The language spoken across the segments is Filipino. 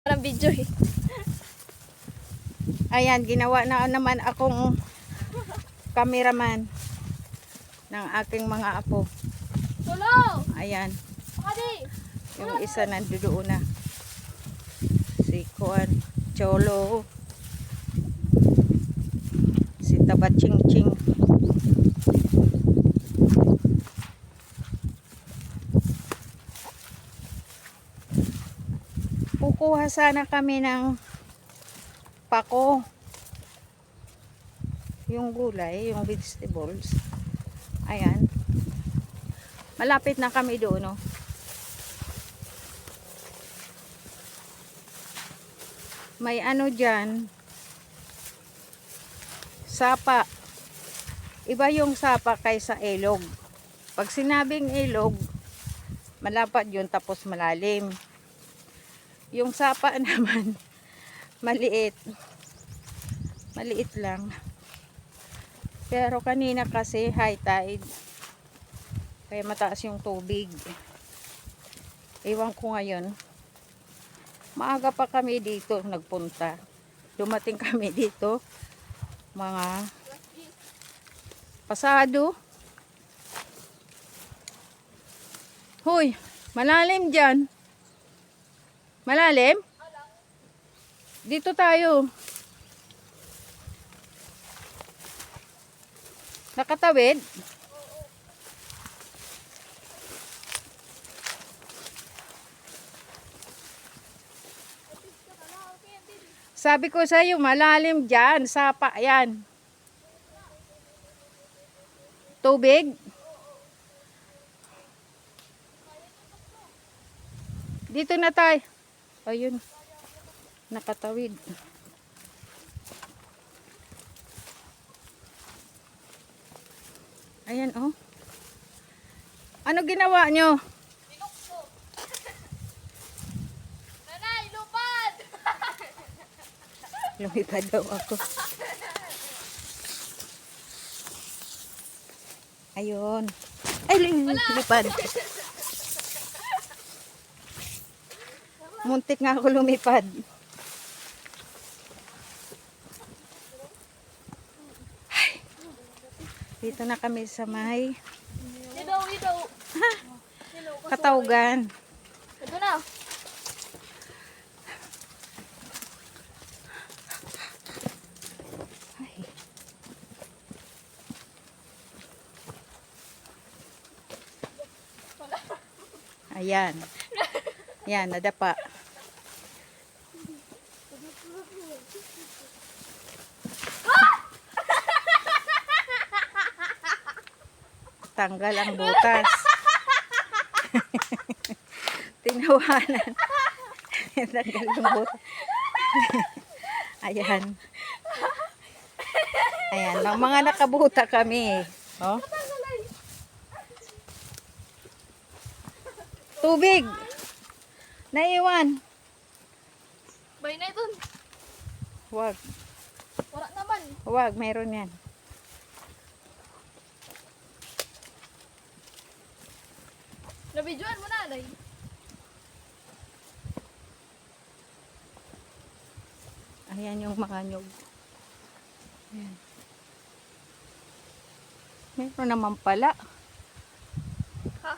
Parang video eh. Ayan, ginawa na naman akong cameraman ng aking mga apo. Tulo! Ayan, Pakadi! yung isa nandoon na. Si Kuan, Cholo. Si Taba Ching Ching. Kukuha sana kami ng pako. Yung gulay, yung vegetables. Ayan. Malapit na kami doon, no. May ano dyan. Sapa. Iba yung sapa kaysa ilog. Pag sinabing ilog, malapad yun tapos malalim. Yung sapa naman, maliit. Maliit lang. Pero kanina kasi high tide. Kaya mataas yung tubig. Ewan ko ngayon. Maaga pa kami dito nagpunta. Dumating kami dito mga pasado. Hoy, malalim dyan. Malalim? Dito tayo. Nakatawid? Sabi ko sa iyo, malalim dyan. Sapa yan. Tubig? Dito na tayo. Ayun. Nakatawid. Ayan, oh. Ano ginawa nyo? Nanay, lupad! Lumipad daw ako. Ayun. Ay, lumipad. Muntik nga ako lumipad. Ay. Dito na kami sa may Dito. Katawgan. Ito na. Ay. Ayan. Yan, nadapa. Tanggal ang butas. Tinawanan. Tanggal ang butas. Ayan. Ayan, mga nakabuta kami. Oh. Tubig. Naiwan. Bay na ito. Wag. Wala naman. Wag, mayroon yan. Nabidyoan mo na, Nay. Ayan yung mga nyug. Ayan. Meron naman pala. Ha?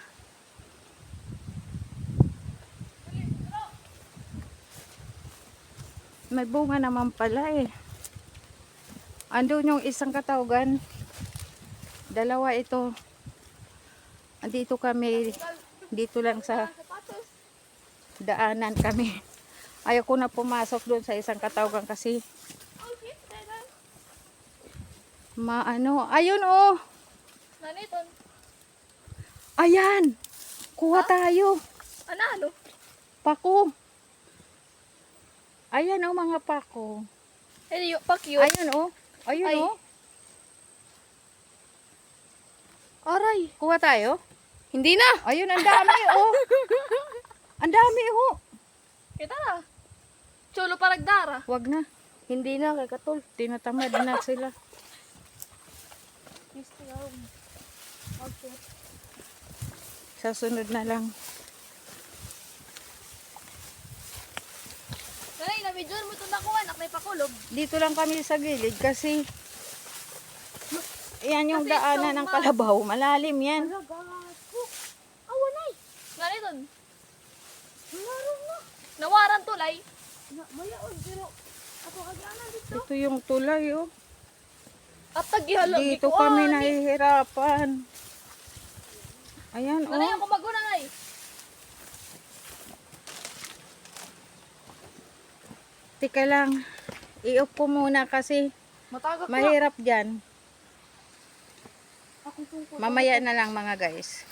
May bunga naman pala eh. Andun yung isang katawgan. Dalawa ito. Andito kami. Dito lang sa Sapatos. daanan kami. Ayaw ko na pumasok doon sa isang katawgan kasi Okay, teka. maano. Ayun oh. Nanay ito. Ayan. Kuha tayo. Ano? Pako. Ayan oh mga pako. Hey, pa-cute. Ayun oh. Ayun Ay. oh. Aray. Kuha tayo. Hindi na. Ayun ang dami oh. Ang dami oh. Kita na. Cholo paragdara. Wag na. Hindi na kay Katol. Tinatamad na sila. Okay. Sa sunod na lang. medyo mo ito nakuha, anak na ipakulog. Dito lang kami sa gilid kasi yan yung Kasi daanan ito, ng ma. kalabaw. Malalim yan. Awanay. Nga nito. Nawaran tulay. Mayaon, pero ako kagana dito. Ito yung tulay, oh. At tagihalang. Dito kami nahihirapan. Ayan, Nanay oh. ako magunay. Tika lang. I-off ko muna kasi Matagak na. mahirap dyan. Akong tungkol. Mamaya na lang mga guys.